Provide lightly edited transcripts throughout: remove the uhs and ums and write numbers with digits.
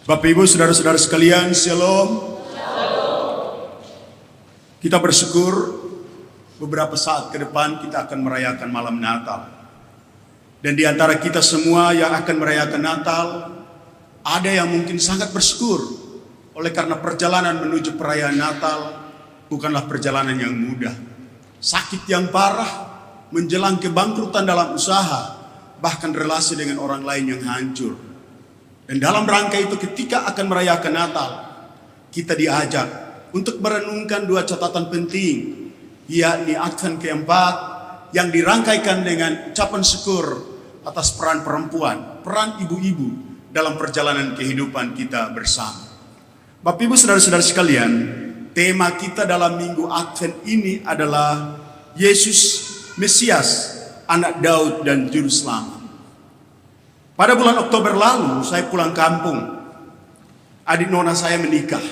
Bapak Ibu, saudara-saudara sekalian, Shalom. Kita bersyukur beberapa saat ke depan kita akan merayakan malam Natal. Dan di antara kita semua yang akan merayakan Natal, ada yang mungkin sangat bersyukur oleh karena perjalanan menuju perayaan Natal bukanlah perjalanan yang mudah. Sakit yang parah, menjelang kebangkrutan dalam usaha, bahkan relasi dengan orang lain yang hancur. Dan dalam rangka itu ketika akan merayakan Natal, kita diajak untuk merenungkan dua catatan penting, yakni Advent keempat yang dirangkaikan dengan ucapan syukur atas peran perempuan, peran ibu-ibu dalam perjalanan kehidupan kita bersama. Bapak Ibu saudara-saudara sekalian, tema kita dalam minggu Advent ini adalah Yesus Mesias, anak Daud dan Juru Selamat. Pada bulan Oktober lalu saya pulang kampung. Adik nona saya menikah.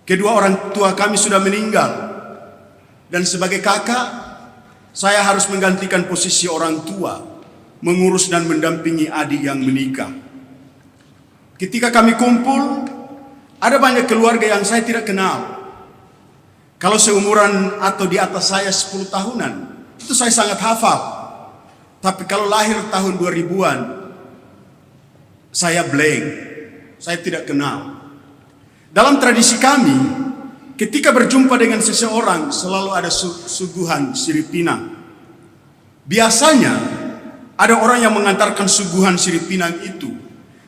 Kedua orang tua kami sudah meninggal. Dan sebagai kakak, saya harus menggantikan posisi orang tua, mengurus dan mendampingi adik yang menikah. Ketika kami kumpul, ada banyak keluarga yang saya tidak kenal. Kalau seumuran atau di atas saya 10 tahunan, itu saya sangat hafal. Tapi kalau lahir tahun 2000-an, saya blank, saya tidak kenal. Dalam tradisi kami, ketika berjumpa dengan seseorang selalu ada suguhan sirip pinang. Biasanya ada orang yang mengantarkan suguhan sirip pinang itu.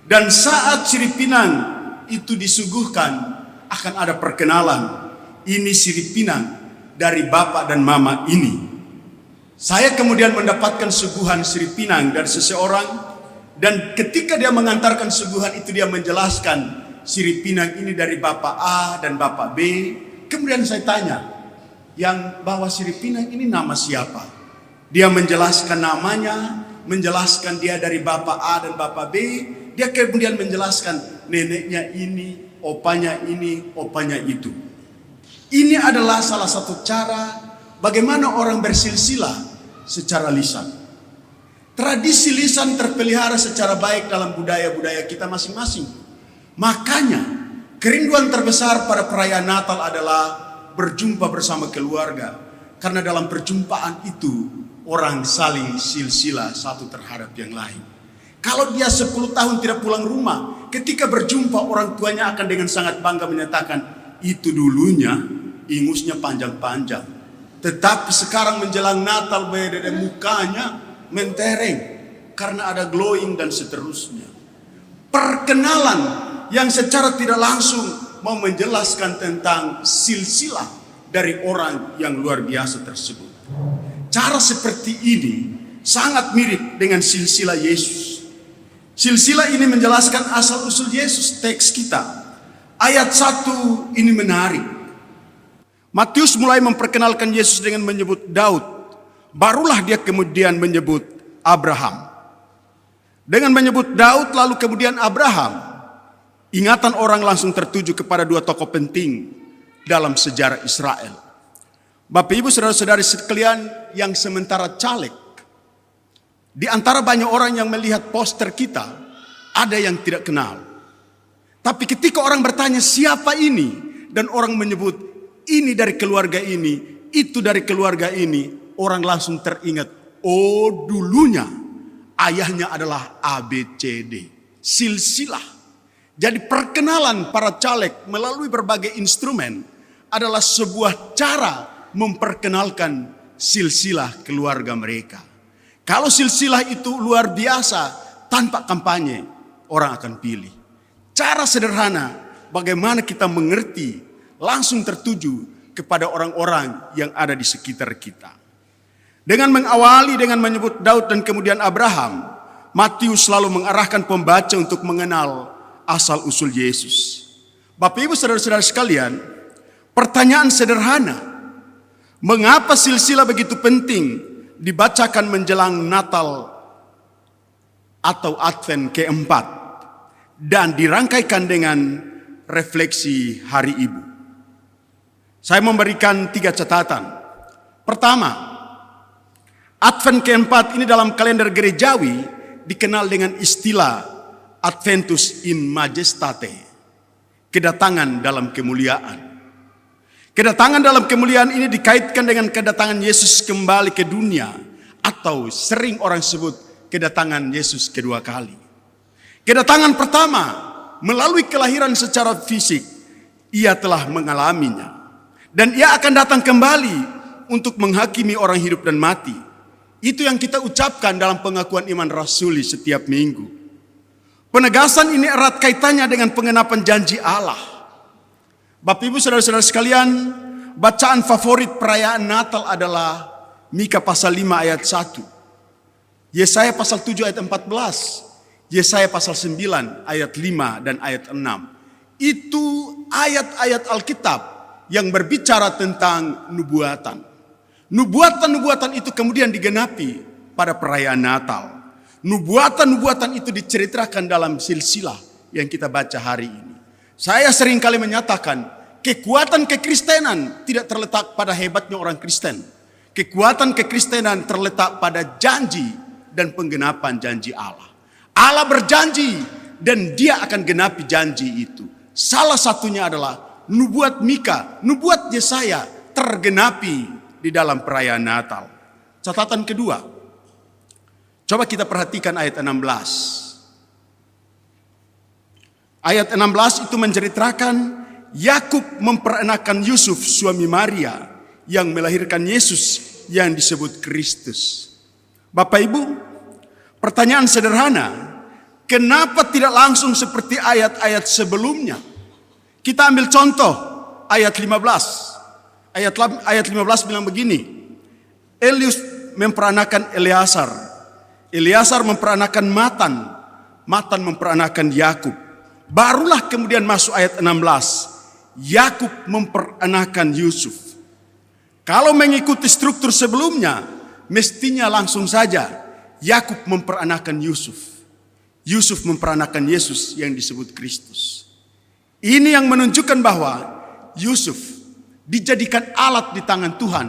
Dan saat sirip pinang itu disuguhkan, akan ada perkenalan. Ini sirip pinang dari bapak dan mama ini. Saya kemudian mendapatkan suguhan sirip pinang dari seseorang, dan ketika dia mengantarkan suguhan itu dia menjelaskan sirip pinang ini dari bapak A dan bapak B. Kemudian saya tanya, yang bawa sirip pinang ini nama siapa? Dia menjelaskan namanya, menjelaskan dia dari bapak A dan bapak B. Dia kemudian menjelaskan neneknya ini, opanya itu. Ini adalah salah satu cara bagaimana orang bersilsilah secara lisan. Tradisi lisan terpelihara secara baik dalam budaya-budaya kita masing-masing. Makanya kerinduan terbesar pada perayaan Natal adalah berjumpa bersama keluarga. Karena dalam perjumpaan itu orang saling silsilah satu terhadap yang lain. Kalau dia 10 tahun tidak pulang rumah, ketika berjumpa orang tuanya akan dengan sangat bangga menyatakan, itu dulunya ingusnya panjang-panjang. Tetapi sekarang menjelang Natal beda mukanya mentereng karena ada glowing dan seterusnya. Perkenalan yang secara tidak langsung mau menjelaskan tentang silsilah dari orang yang luar biasa tersebut. Cara seperti ini sangat mirip dengan silsilah Yesus. Silsilah ini menjelaskan asal-usul Yesus. Teks kita ayat 1 ini menarik. Matius mulai memperkenalkan Yesus dengan menyebut Daud. Barulah dia kemudian menyebut Abraham. Dengan menyebut Daud lalu kemudian Abraham, ingatan orang langsung tertuju kepada dua tokoh penting dalam sejarah Israel. Bapak Ibu saudara-saudari sekalian yang sementara caleg, di antara banyak orang yang melihat poster kita, ada yang tidak kenal. Tapi ketika orang bertanya siapa ini, dan orang menyebut ini dari keluarga ini, itu dari keluarga ini, orang langsung teringat, oh dulunya ayahnya adalah ABCD, silsilah. Jadi perkenalan para caleg melalui berbagai instrumen adalah sebuah cara memperkenalkan silsilah keluarga mereka. Kalau silsilah itu luar biasa, tanpa kampanye, orang akan pilih. Cara sederhana bagaimana kita mengerti, langsung tertuju kepada orang-orang yang ada di sekitar kita. Dengan mengawali dengan menyebut Daud dan kemudian Abraham, Matius selalu mengarahkan pembaca untuk mengenal asal-usul Yesus. Bapak Ibu saudara-saudara sekalian, pertanyaan sederhana, mengapa silsilah begitu penting dibacakan menjelang Natal atau Advent keempat dan dirangkaikan dengan refleksi Hari Ibu? Saya memberikan 3 catatan. Pertama, Advent keempat ini dalam kalender gerejawi dikenal dengan istilah Adventus in majestate, kedatangan dalam kemuliaan. Kedatangan dalam kemuliaan ini dikaitkan dengan kedatangan Yesus kembali ke dunia, atau sering orang sebut kedatangan Yesus kedua kali. Kedatangan pertama melalui kelahiran secara fisik, ia telah mengalaminya. Dan ia akan datang kembali untuk menghakimi orang hidup dan mati. Itu yang kita ucapkan dalam pengakuan iman rasuli setiap minggu. Penegasan ini erat kaitannya dengan pengenapan janji Allah. Bapak Ibu saudara-saudara sekalian, bacaan favorit perayaan Natal adalah Mika pasal 5 ayat 1. Yesaya pasal 7 ayat 14. Yesaya pasal 9 ayat 5 dan ayat 6. Itu ayat-ayat Alkitab yang berbicara tentang nubuatan. Nubuatan-nubuatan itu kemudian digenapi pada perayaan Natal. Nubuatan-nubuatan itu diceritakan dalam silsilah yang kita baca hari ini. Saya sering kali menyatakan, kekuatan kekristenan tidak terletak pada hebatnya orang Kristen. Kekuatan kekristenan terletak pada janji dan penggenapan janji Allah. Allah berjanji dan dia akan genapi janji itu. Salah satunya adalah nubuat Mika, nubuat Yesaya tergenapi di dalam perayaan Natal. Catatan kedua, coba kita perhatikan ayat 16. Ayat 16 itu menceritakan Yakub memperenakan Yusuf suami Maria yang melahirkan Yesus yang disebut Kristus. Bapak Ibu, pertanyaan sederhana, kenapa tidak langsung seperti ayat-ayat sebelumnya? Kita ambil contoh ayat 15. Ayat 15 bilang begini, Elius memperanakan Eleazar, Eleazar memperanakan Matan, Matan memperanakan Yakub. Barulah kemudian masuk ayat 16, Yakub memperanakan Yusuf. Kalau mengikuti struktur sebelumnya, mestinya langsung saja Yakub memperanakan Yusuf. Yusuf memperanakan Yesus yang disebut Kristus. Ini yang menunjukkan bahwa Yusuf dijadikan alat di tangan Tuhan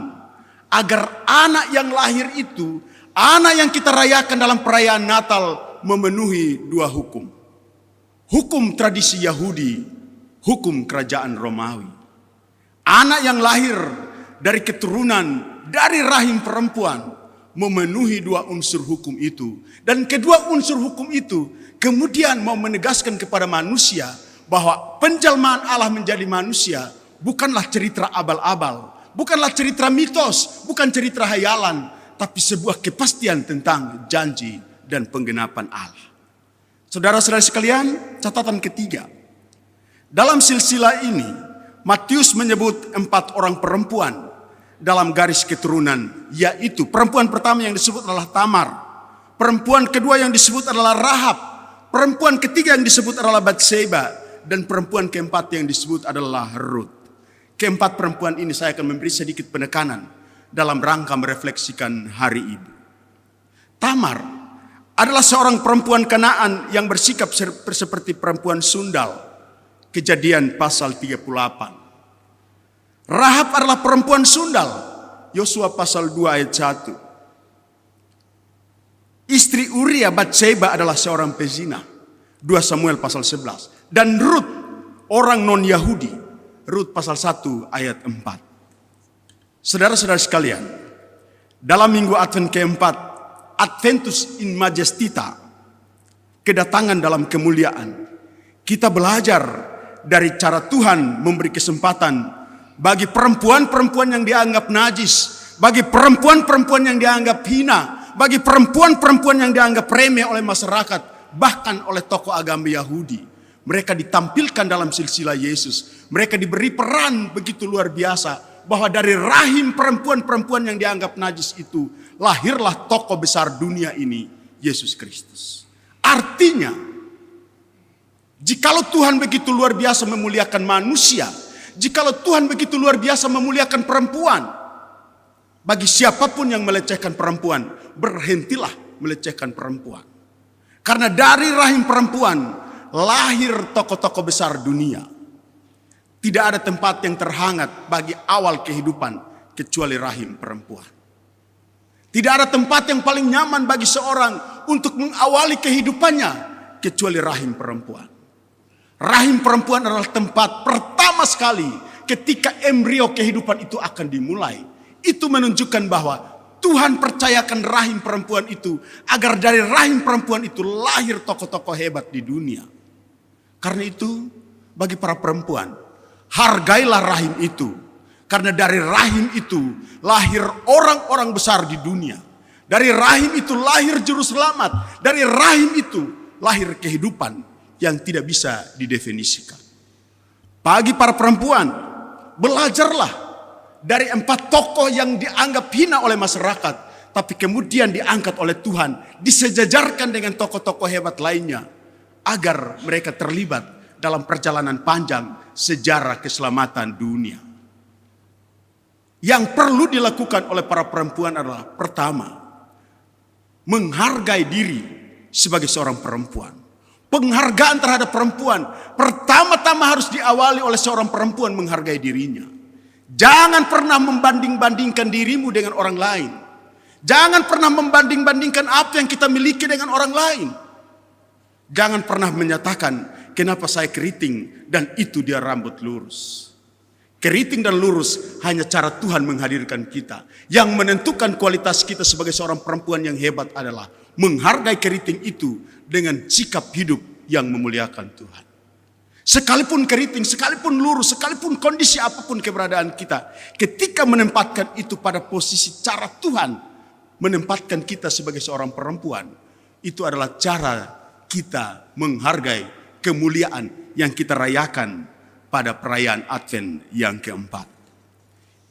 agar anak yang lahir itu, anak yang kita rayakan dalam perayaan Natal, memenuhi dua hukum. Hukum tradisi Yahudi, hukum kerajaan Romawi. Anak yang lahir dari keturunan, dari rahim perempuan, memenuhi dua unsur hukum itu. Dan kedua unsur hukum itu kemudian mau menegaskan kepada manusia bahwa penjelmaan Allah menjadi manusia bukanlah cerita abal-abal, bukanlah cerita mitos, bukan cerita hayalan, tapi sebuah kepastian tentang janji dan penggenapan Allah. Saudara-saudara sekalian, catatan ketiga. Dalam silsilah ini, Matius menyebut 4 orang perempuan dalam garis keturunan, yaitu perempuan pertama yang disebut adalah Tamar, perempuan kedua yang disebut adalah Rahab, perempuan ketiga yang disebut adalah Batseba, dan perempuan keempat yang disebut adalah Rut. Keempat perempuan ini saya akan memberi sedikit penekanan dalam rangka merefleksikan hari Ibu. Tamar adalah seorang perempuan Kanaan yang bersikap seperti perempuan sundal. Kejadian pasal 38. Rahab adalah perempuan sundal. Yosua pasal 2 ayat 1. Istri Uria Batseba adalah seorang pezina. 2 Samuel pasal 11. Dan Rut orang non-Yahudi. Rut pasal 1 ayat 4. Saudara-saudara sekalian, dalam minggu Advent keempat, Adventus in Majestita, kedatangan dalam kemuliaan, kita belajar dari cara Tuhan memberi kesempatan bagi perempuan-perempuan yang dianggap najis, bagi perempuan-perempuan yang dianggap hina, bagi perempuan-perempuan yang dianggap remeh oleh masyarakat, bahkan oleh tokoh agama Yahudi. Mereka ditampilkan dalam silsilah Yesus. Mereka diberi peran begitu luar biasa, bahwa dari rahim perempuan-perempuan yang dianggap najis itu, lahirlah tokoh besar dunia ini, Yesus Kristus. Artinya, jikalau Tuhan begitu luar biasa memuliakan manusia, jikalau Tuhan begitu luar biasa memuliakan perempuan, bagi siapapun yang melecehkan perempuan, berhentilah melecehkan perempuan. Karena dari rahim perempuan lahir tokoh-tokoh besar dunia. Tidak ada tempat yang terhangat bagi awal kehidupan kecuali rahim perempuan. Tidak ada tempat yang paling nyaman bagi seorang untuk mengawali kehidupannya kecuali rahim perempuan. Rahim perempuan adalah tempat pertama sekali ketika embrio kehidupan itu akan dimulai. Itu menunjukkan bahwa Tuhan percayakan rahim perempuan itu agar dari rahim perempuan itu lahir tokoh-tokoh hebat di dunia. Karena itu bagi para perempuan, hargailah rahim itu. Karena dari rahim itu lahir orang-orang besar di dunia. Dari rahim itu lahir juru selamat. Dari rahim itu lahir kehidupan yang tidak bisa didefinisikan. Bagi para perempuan, belajarlah dari 4 tokoh yang dianggap hina oleh masyarakat, tapi kemudian diangkat oleh Tuhan, disejajarkan dengan tokoh-tokoh hebat lainnya, agar mereka terlibat dalam perjalanan panjang sejarah keselamatan dunia. Yang perlu dilakukan oleh para perempuan adalah pertama, menghargai diri sebagai seorang perempuan. Penghargaan terhadap perempuan pertama-tama harus diawali oleh seorang perempuan menghargai dirinya. Jangan pernah membanding-bandingkan dirimu dengan orang lain. Jangan pernah membanding-bandingkan apa yang kita miliki dengan orang lain. Jangan pernah menyatakan, kenapa saya keriting dan itu dia rambut lurus. Keriting dan lurus hanya cara Tuhan menghadirkan kita. Yang menentukan kualitas kita sebagai seorang perempuan yang hebat adalah menghargai keriting itu dengan sikap hidup yang memuliakan Tuhan. Sekalipun keriting, sekalipun lurus, sekalipun kondisi apapun keberadaan kita, ketika menempatkan itu pada posisi cara Tuhan menempatkan kita sebagai seorang perempuan, itu adalah cara kita menghargai kemuliaan yang kita rayakan pada perayaan Advent yang keempat.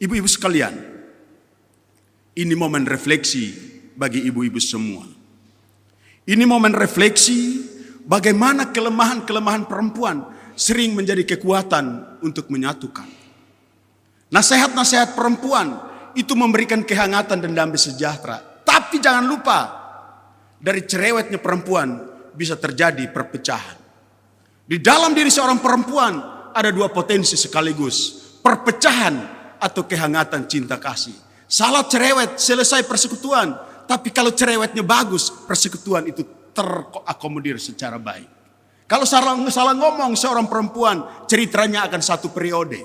Ibu-ibu sekalian, ini momen refleksi bagi ibu-ibu semua. Ini momen refleksi bagaimana kelemahan-kelemahan perempuan sering menjadi kekuatan untuk menyatukan. Nasihat-nasihat perempuan itu memberikan kehangatan dan damai sejahtera. Tapi jangan lupa, dari cerewetnya perempuan bisa terjadi perpecahan. Di dalam diri seorang perempuan ada 2 potensi sekaligus, perpecahan atau kehangatan cinta kasih. Salah cerewet, selesai persekutuan. Tapi kalau cerewetnya bagus, persekutuan itu terakomodir secara baik. Kalau salah ngomong seorang perempuan, ceritanya akan 1 periode.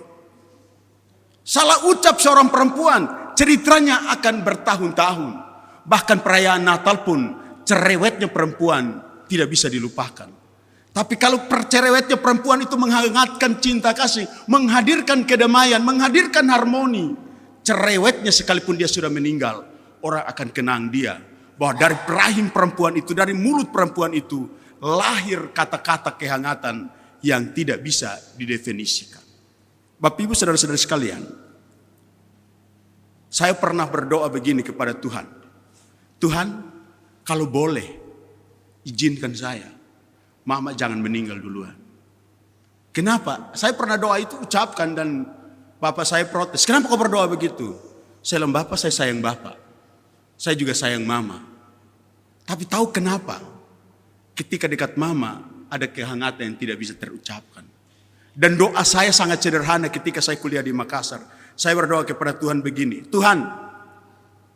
Salah ucap seorang perempuan, ceritanya akan bertahun-tahun. Bahkan perayaan Natal pun cerewetnya perempuan tidak bisa dilupakan. Tapi kalau cerewetnya perempuan itu menghangatkan cinta kasih, menghadirkan kedamaian, menghadirkan harmoni, cerewetnya sekalipun dia sudah meninggal, orang akan kenang dia. Bahwa dari rahim perempuan itu, dari mulut perempuan itu, lahir kata-kata kehangatan yang tidak bisa didefinisikan. Bapak ibu saudara-saudara sekalian, saya pernah berdoa begini kepada Tuhan. Tuhan, kalau boleh, izinkan saya, mama jangan meninggal duluan. Kenapa? Saya pernah doa itu ucapkan dan bapak saya protes. Kenapa kau berdoa begitu? Saya bilang, bapak, saya sayang bapak. Saya juga sayang mama. Tapi tahu kenapa? Ketika dekat mama ada kehangatan yang tidak bisa terucapkan. Dan doa saya sangat sederhana ketika saya kuliah di Makassar. Saya berdoa kepada Tuhan begini. Tuhan,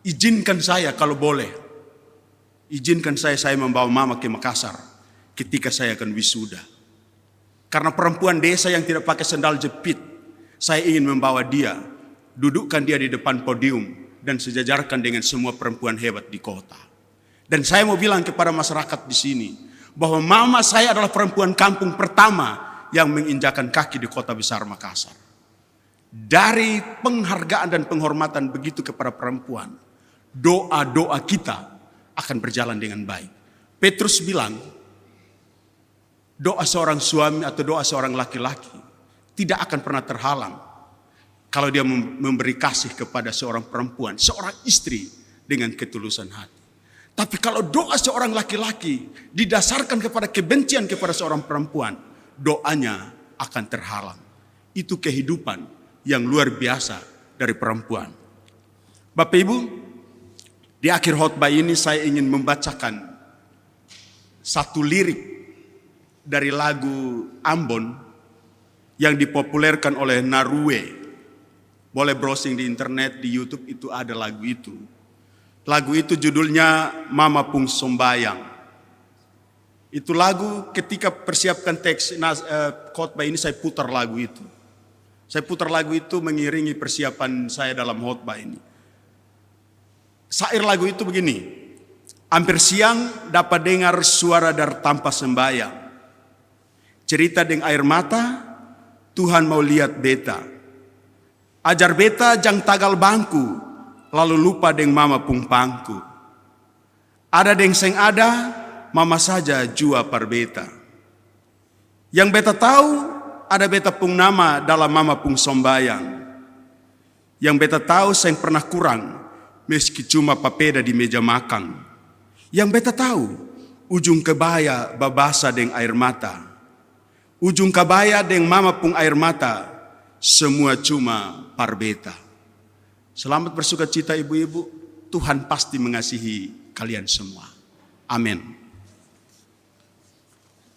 izinkan saya kalau boleh. Izinkan saya membawa mama ke Makassar ketika saya akan wisuda. Karena perempuan desa yang tidak pakai sandal jepit, saya ingin membawa dia, dudukkan dia di depan podium dan sejajarkan dengan semua perempuan hebat di kota. Dan saya mau bilang kepada masyarakat di sini bahwa mama saya adalah perempuan kampung pertama yang menginjakan kaki di kota besar Makassar. Dari penghargaan dan penghormatan begitu kepada perempuan, doa-doa kita akan berjalan dengan baik. Petrus bilang, doa seorang suami atau doa seorang laki-laki tidak akan pernah terhalang kalau dia memberi kasih kepada seorang perempuan, seorang istri dengan ketulusan hati. Tapi kalau doa seorang laki-laki didasarkan kepada kebencian kepada seorang perempuan, doanya akan terhalang. Itu kehidupan yang luar biasa dari perempuan. Bapak Ibu, di akhir khotbah ini saya ingin membacakan 1 lirik dari lagu Ambon yang dipopulerkan oleh Narue. Boleh browsing di internet, di YouTube itu ada lagu itu. Lagu itu judulnya Mama Pung Sombayang. Itu lagu ketika persiapkan teks khotbah ini saya putar lagu itu. Saya putar lagu itu mengiringi persiapan saya dalam khotbah ini. Syair lagu itu begini. Hampir siang dapat dengar suara dar tanpa sembahyang. Cerita dengan air mata, Tuhan mau lihat beta. Ajar beta jang tagal bangku, lalu lupa deng mama pung pangku. Ada deng seng ada, mama saja jua par beta. Yang beta tahu, ada beta pung nama dalam mama pung sombayang. Yang beta tahu seng pernah kurang, meski cuma papeda di meja makan. Yang beta tahu, ujung kebaya babasa deng air mata. Ujung kebaya deng mama pung air mata, semua cuma par beta. Selamat bersuka cita ibu-ibu, Tuhan pasti mengasihi kalian semua. Amin.